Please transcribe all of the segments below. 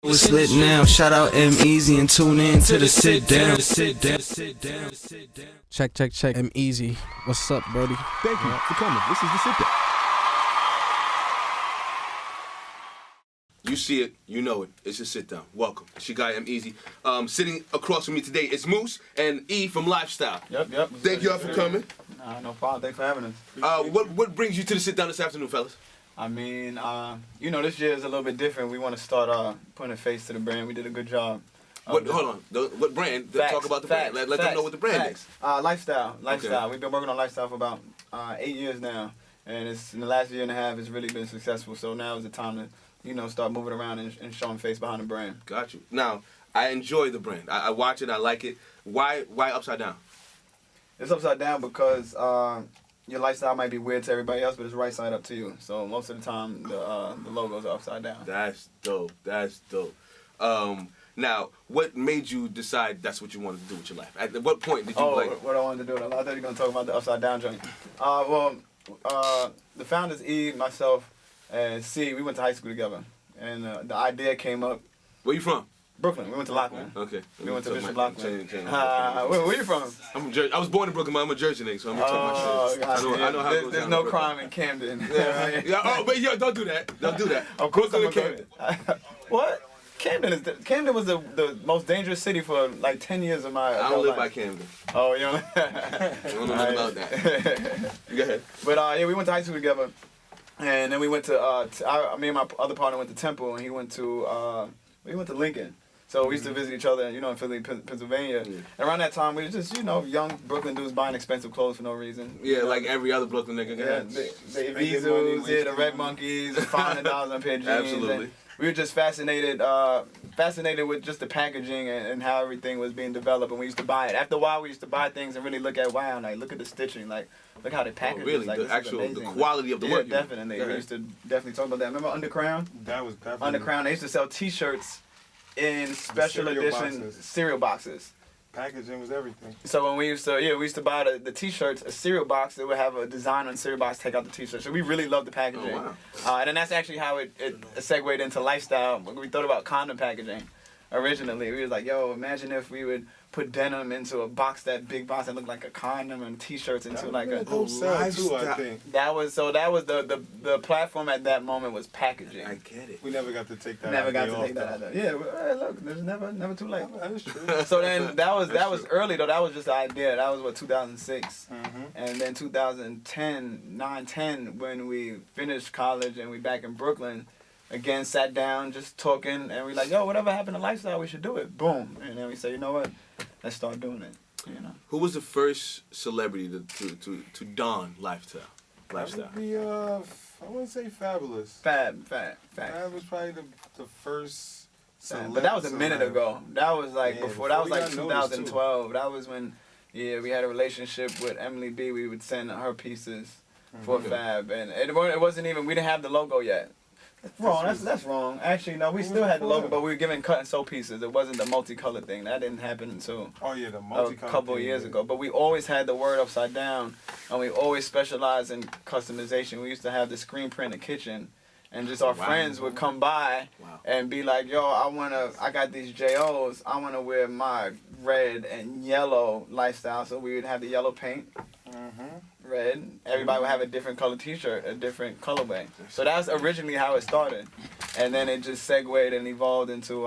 It's lit now. Shout out EmEz and tune in to the sit down. Check. EmEz. What's up, Brody? Thank you for coming. This is the sit down. You see it, you know it. It's a sit down. Welcome. It's your guy EmEz. Sitting across from me today is Moose and E from Lyfestyle. Yep. Thank y'all for coming. No problem. Thanks for having us. What brings you to the sit down this afternoon, fellas? I mean, this year is a little bit different. We want to start putting a face to the brand. We did a good job. Hold on. What brand? Talk about the brand. Let them know what the brand is. Lifestyle. Okay. We've been working on Lifestyle for about 8 years now, and it's in the last year and a half. It's really been successful. So now is the time to start moving around and showing face behind the brand. Got you. Now, I enjoy the brand. I watch it. I like it. Why upside down? It's upside down because your lifestyle might be weird to everybody else, but it's right side up to you. So most of the time, the logos are upside down. That's dope. Now, what made you decide that's what you wanted to do with your life? At what point did you what I wanted to do? I thought you were going to talk about the upside down joint. The founders, E, myself, and C, we went to high school together. And the idea came up. Where you from? Brooklyn. We went to Lockman. Okay. We went to Bishop Lockman. Where you from? I'm from Jersey. I was born in Brooklyn, but I'm a Jersey nigga, so I'm gonna talk my shit. I know how it goes There's down no in Brooklyn. crime in Camden. But don't do that. Don't do that. Of course I'm Camden. What? Camden was the most dangerous city for like 10 years of my I don't live by life. Camden. Oh, you know? I don't know nothing about that. Go ahead. But we went to high school together, and then we went to me and my other partner went to Temple, and he went to Lincoln. So we used to visit each other, in Philly, Pennsylvania. Yeah. And around that time, we were just, young Brooklyn dudes buying expensive clothes for no reason. Yeah, like every other Brooklyn nigga. Yeah, the EmEz, the Red Monkeys, $500 on a pair of jeans. Absolutely. We were just fascinated with just the packaging and how everything was being developed, and we used to buy it. After a while, we used to buy things and really look at, look at the stitching, look how they package it. Really, the quality of the work. Yeah, definitely. We used to definitely talk about that. Remember Undercrown? That was definitely. Undercrown, they used to sell T-shirts in special edition cereal boxes. Packaging was everything. So when we used to buy the T-shirts, a cereal box that would have a design on the cereal box, take out the T-shirt. So we really loved the packaging. Oh, wow. And then that's actually how it segued into lifestyle. We thought about condom packaging originally. We was like, imagine if we would put denim into a box, that big box that looked like a condom, and T-shirts into like a lifestyle too, I think. That was the platform at that moment was packaging. I get it. We never got to take that. Yeah, look, there's never too late. That is true. So then that was early though. That was just the idea. That was 2006, Mm-hmm. and then 2010, when we finished college and we back in Brooklyn. Again, sat down, just talking, and we like, whatever happened to Lifestyle, we should do it. Boom. And then we say, you know what? Let's start doing it. Who was the first celebrity to don Lifestyle? That would be, I wouldn't say Fabolous. Fab. Fab was probably the first celeb. But that was a minute ago. That was like before that was like we got noticed, 2012. That was when, we had a relationship with Emily B. We would send her pieces for Fab. And it wasn't even, we didn't have the logo yet. That's wrong. Actually, no, we still had the logo, but we were giving cut and sew pieces. It wasn't the multicolored thing. That didn't happen until the multicolored a couple of years ago. But we always had the word upside down, and we always specialized in customization. We used to have the screen print in the kitchen, and just our friends would come by and be like, I got these JOs. I want to wear my red and yellow Lifestyle. So we would have the yellow paint. Red. Everybody would have a different color T-shirt, a different colorway. So that's originally how it started, and then it just segued and evolved into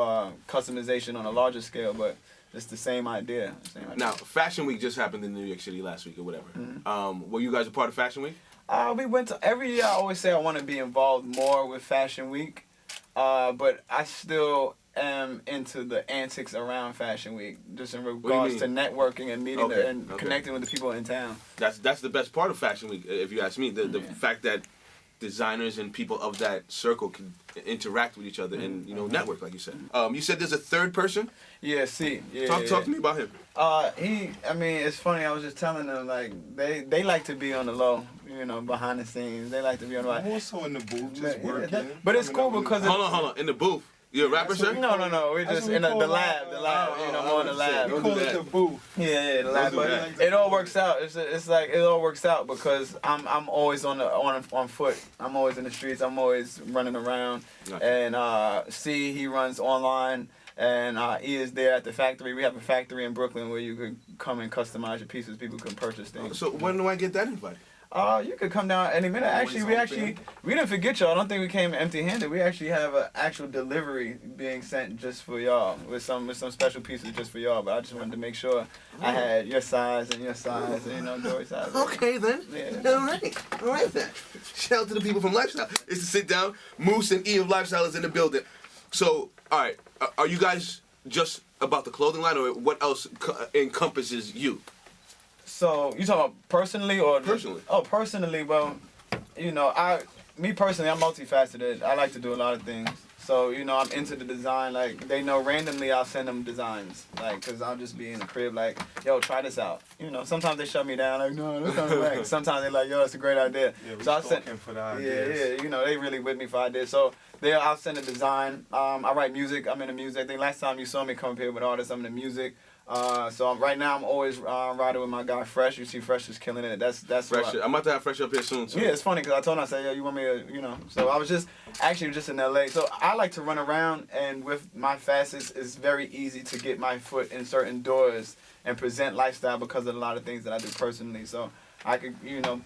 customization on a larger scale. But it's the same idea. Now, Fashion Week just happened in New York City last week or whatever. Mm-hmm. Were you guys a part of Fashion Week? We went to every year. I always say I want to be involved more with Fashion Week, but I still am into the antics around Fashion Week, just in regards to networking and meeting and connecting with the people in town. That's the best part of Fashion Week, if you ask me. The fact that designers and people of that circle can interact with each other and network, like you said. You said there's a third person? Yeah, see. Talk to me about him. It's funny. I was just telling them like they like to be on the low, behind the scenes. They like to be on the more so in the booth, just working. But it's cool because hold on. In the booth. You're a rapper, sir? No. We're That's just what in we the call lab. More in the lab. We call it the booth. Yeah, the lab. do But that. it all works out. It's like it all works out because I'm always on foot. I'm always in the streets. I'm always running around. Nice. And C, he runs online. And E is there at the factory. We have a factory in Brooklyn where you could come and customize your pieces. People can purchase things. So when do I get that invite? You could come down any minute. Actually, we didn't forget y'all. I don't think we came empty-handed. We actually have an actual delivery being sent just for y'all with some special pieces just for y'all. But I just wanted to make sure I had your size and Dory's size. Okay then. Yeah. All right then. Shout out to the people from Lifestyle. It's to sit down. Moose and E of Lifestyle is in the building. So, all right, are you guys just about the clothing line, or what else encompasses you? So you talking about personally or Personally. Oh, personally. Well, me personally, I'm multifaceted. I like to do a lot of things. So I'm into the design. Like they know randomly, I'll send them designs. Like, cause I'll just be in the crib. Like, yo, try this out. Sometimes they shut me down. Like, no, that's not right. Sometimes they're like, yo, that's a great idea. Yeah, So I'll send. for the ideas. Yeah. They really with me for ideas. So I'll send a design. I write music. I'm into music. I think last time you saw me come up here with artists, I'm into music. So right now I'm always riding with my guy Fresh. You see Fresh is killing it. That's Fresh. I'm about to have Fresh up here soon too. Yeah, it's funny because I told him, I said, yo, you want me to, So I was just in LA. So I like to run around, and with my facets, it's very easy to get my foot in certain doors and present lifestyle because of a lot of things that I do personally. So I could,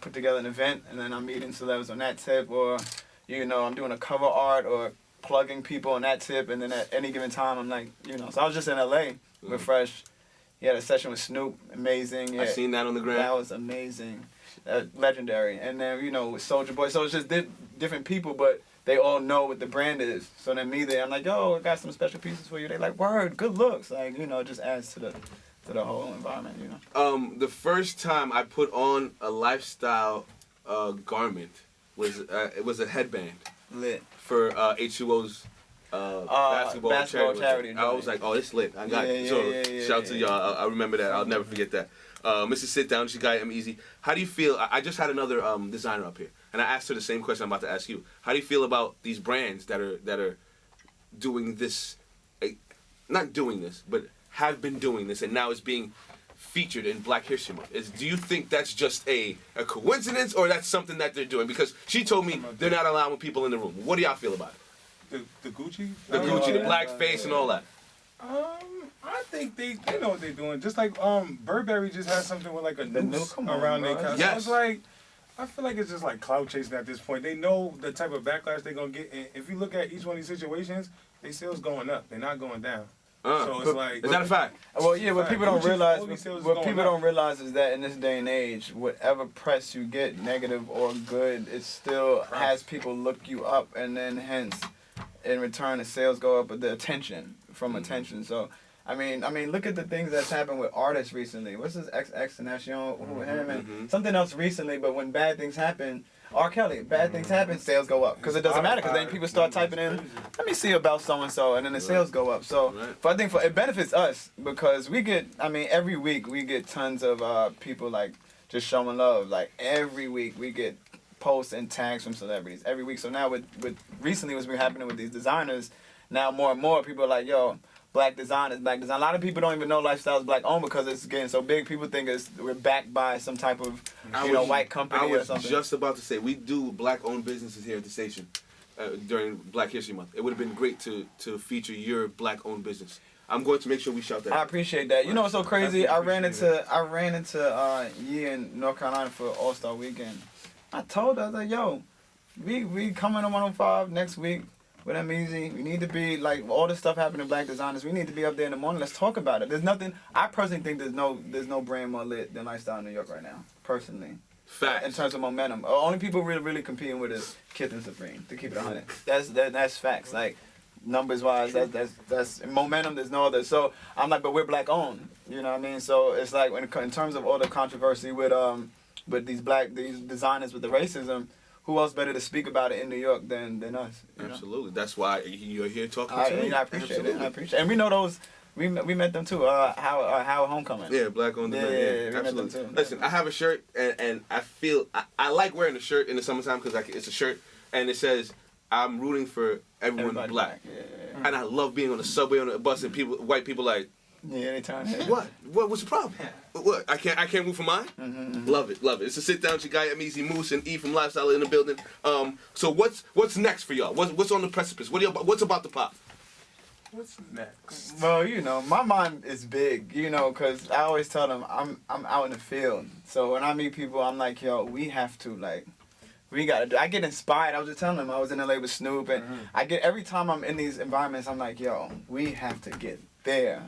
put together an event, and then I'm meeting celebs on that tip, or, I'm doing a cover art or plugging people on that tip, and then at any given time, I'm like, So I was just in LA with Fresh. He had a session with Snoop, amazing. Yeah, I seen that on the gram. That was amazing, legendary. And then with Soulja Boy, so it's just different people, but they all know what the brand is. So then I'm like, yo, I got some special pieces for you. They like, word, good looks. Like it just adds to the whole environment. The first time I put on a lifestyle garment was it was a headband Lit. for H2O's. Basketball charity. I was like, oh, it's lit. I got it. So shout out to y'all. I remember that. I'll never forget that. Mrs. Sit Down, she got EmEz. How do you feel? I just had another designer up here, and I asked her the same question I'm about to ask you. How do you feel about these brands that are doing this? Not doing this, but have been doing this, and now it's being featured in Black History Month. Do you think that's just a coincidence, or that's something that they're doing? Because she told me they're not allowing people in the room. What do y'all feel about it? The Gucci? The Gucci, the black face and all that. I think they know what they're doing. Just like Burberry just has something with like a noose around their costume. Yes. I was like, I feel like it's just like clout chasing at this point. They know the type of backlash they're gonna get, and if you look at each one of these situations, their sales going up. They're not going down. So it's like, is that a fact? Well, yeah. What people don't realize, don't realize is that in this day and age, whatever press you get, negative or good, it still has people look you up, and then hence, in return, the sales go up, but the attention attention. So, I mean, look at the things that's happened with artists recently. What's this XXXTentacion, him, and something else recently? But when bad things happen, R. Kelly, bad things happen, sales go up because it doesn't matter. Because then people start typing in, let me see about so and so, and then the sales go up. So, but I think it benefits us because we get. I mean, every week we get tons of people like just showing love. Like every week we get posts and tags from celebrities every week. So now with recently what's been happening with these designers, now more and more people are like, yo, black designers. A lot of people don't even know Lifestyle is black owned because it's getting so big. People think we're backed by some type of white company or something. I was just about to say, we do black owned businesses here at the station during Black History Month. It would have been great to feature your black owned business. I'm going to make sure we shout that out. I appreciate that. You know what's so crazy? I ran into Yee in North Carolina for All-Star Weekend. I told her, I was like, yo, we coming on 105 next week with EmEz. We need to be, like, all this stuff happening to black designers. We need to be up there in the morning. Let's talk about it. There's nothing, I personally think there's no brand more lit than Lifestyle New York right now, personally. Facts. In terms of momentum. Only people really competing with is Kith and Supreme, to keep it 100. That's facts. Like, numbers wise, that's momentum, there's no other. So I'm like, but we're black owned. You know what I mean? So it's like, in terms of all the controversy with these designers with the racism, who else better to speak about it in New York than us? Absolutely. That's why you're here talking to me. I appreciate it. I appreciate it. And we know those. We met them too. How Homecoming. Yeah, black on the brand. Yeah, absolutely. Listen, I have a shirt, and I feel I like wearing the shirt in the summertime because it's a shirt, and it says I'm rooting for everyone Everybody black. Yeah. And I love being on the subway, on the bus, and white people like, Yeah, anytime. What's the problem? What? I can't root for mine? Love it. It's a sit down. Your guy EmEz, Moose, and E from Lyfestyle in the building. So what's next for y'all? What's on the precipice? What's about to pop? What's next? Well, my mind is big, because I always tell them I'm out in the field. So when I meet people, I'm like, yo, we have to, we gotta do. I get inspired. I was just telling them I was in LA with Snoop, and every time I'm in these environments, I'm like, yo, we have to get there.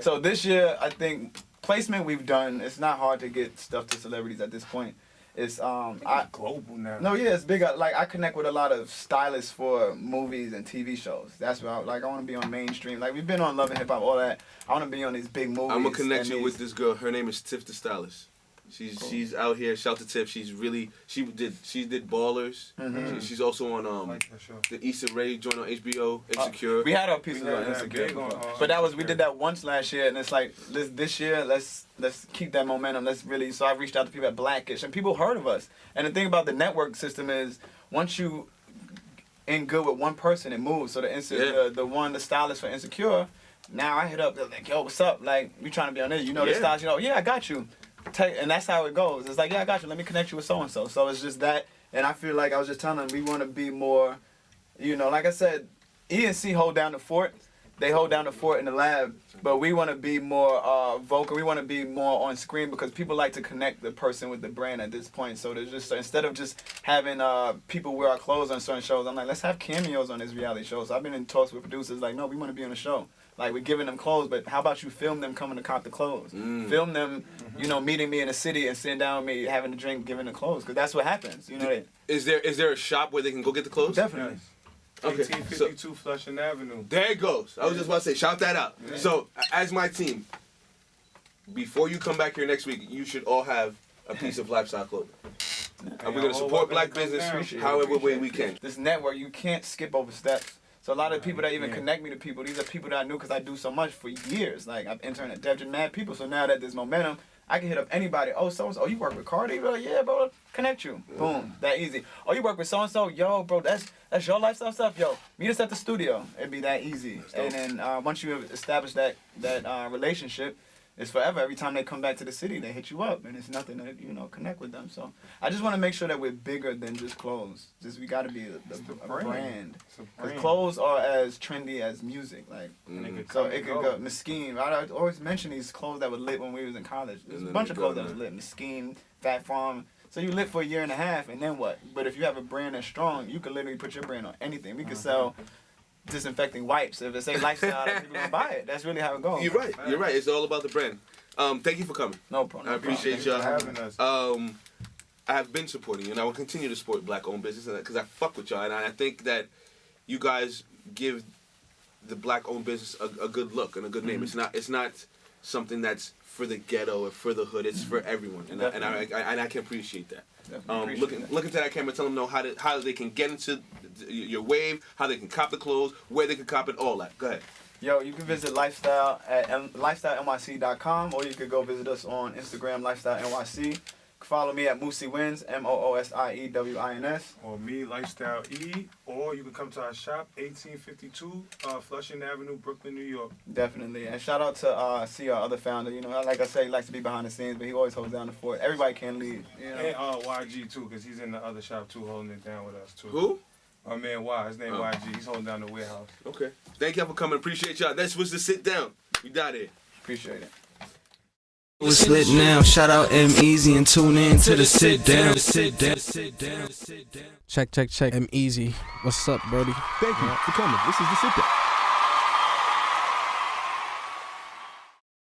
So this year, I think placement we've done. It's not hard to get stuff to celebrities at this point. It's global now. No, yeah, it's big. I connect with a lot of stylists for movies and TV shows. That's what I want to be on mainstream. We've been on Love and Hip Hop, all that. I want to be on these big movies. I'm gonna connect you with this girl. Her name is Tiff the Stylist. She's out here. Shout to Tiff. She did Ballers. She's also on the Issa Rae joint on HBO, Insecure. We had our pieces on Insecure, but we did that once last year, and it's this year let's keep that momentum. So I reached out to people at Blackish, and people heard of us. And the thing about the network system is once you in good with one person, it moves. So the stylist for Insecure, now I hit up. They're like, yo, what's up? We trying to be on this. The stylist. Yeah, I got you. And that's how it goes. It's yeah, I got you. Let me connect you with so and so. So it's just that, and I feel like I was just telling them we want to be more, like I said, E and C hold down the fort. They hold down the fort in the lab, but we want to be more vocal. We want to be more on screen because people like to connect the person with the brand at this point. So there's just instead of just having people wear our clothes on certain shows, I'm like, let's have cameos on this reality show. So I've been in talks with producers no, we want to be on the show. We're giving them clothes, but how about you film them coming to cop the clothes? Film them, meeting me in the city and sitting down with me, having a drink, giving the clothes, because that's what happens. Is there a shop where they can go get the clothes? Definitely. Okay. 1852 Flushing Avenue. There it goes. I was just about to say, shout that out. Yeah. So, as my team, before you come back here next week, you should all have a piece of Lyfestyle Clothing. And we're going to support black business however way we can. This network, you can't skip over steps. So a lot of people that even connect me to people, these are people that I knew because I do so much for years. I've interned at Def Jam, mad people. So now that there's momentum, I can hit up anybody. Oh, so-and-so, you work with Cardi? Like, yeah, bro, connect you. Boom, that easy. Oh, you work with so-and-so? Yo, bro, that's your lifestyle stuff? Yo, meet us at the studio. It'd be that easy. And then once you establish that relationship, it's forever. Every time they come back to the city, they hit you up, and it's nothing to connect with them. So I just want to make sure that we're bigger than just clothes. We got to be a brand. Because clothes are as trendy as music. So it could go. Mesquite. I always mention these clothes that were lit when we was in college. There's a bunch of clothes that was lit. Mesquite, Fat Farm. So you lit for a year and a half, and then what? But if you have a brand that's strong, you could literally put your brand on anything. We could sell disinfecting wipes. If it say Lifestyle, people gonna buy it. That's really how it goes. You're right. It's all about the brand. Thank you for coming. No problem. I appreciate y'all having us. I have been supporting you, and I will continue to support black-owned business because I fuck with y'all, and I think that you guys give the black-owned business a good look and a good name. It's not something that's for the ghetto or for the hood. It's for everyone, and I can appreciate that. Look into that camera. Tell them how they can get into your wave, how they can cop the clothes, where they can cop it, all that. Go ahead. Yo, you can visit Lyfestyle at lystylenyc.com, or you could go visit us on Instagram, Lyfestyle NYC. Follow me at Moosie Wins, MOOSIEWINS. Or me, Lyfestyle E. Or you can come to our shop, 1852 Flushing Avenue, Brooklyn, New York. Definitely. And shout out to C, our other founder. Like I say, he likes to be behind the scenes, but he always holds down the fort. Everybody can lead. And YG, too, because he's in the other shop, too, holding it down with us, too. Who? My man Y. His name YG. He's holding down the warehouse. Okay. Thank y'all for coming. Appreciate y'all. This was the sit down. We got it. Appreciate it. It's lit now. Shout out EmEz and tune in to the sit down. Check. EmEz. What's up, Brody? Thank you for coming. This is the sit down.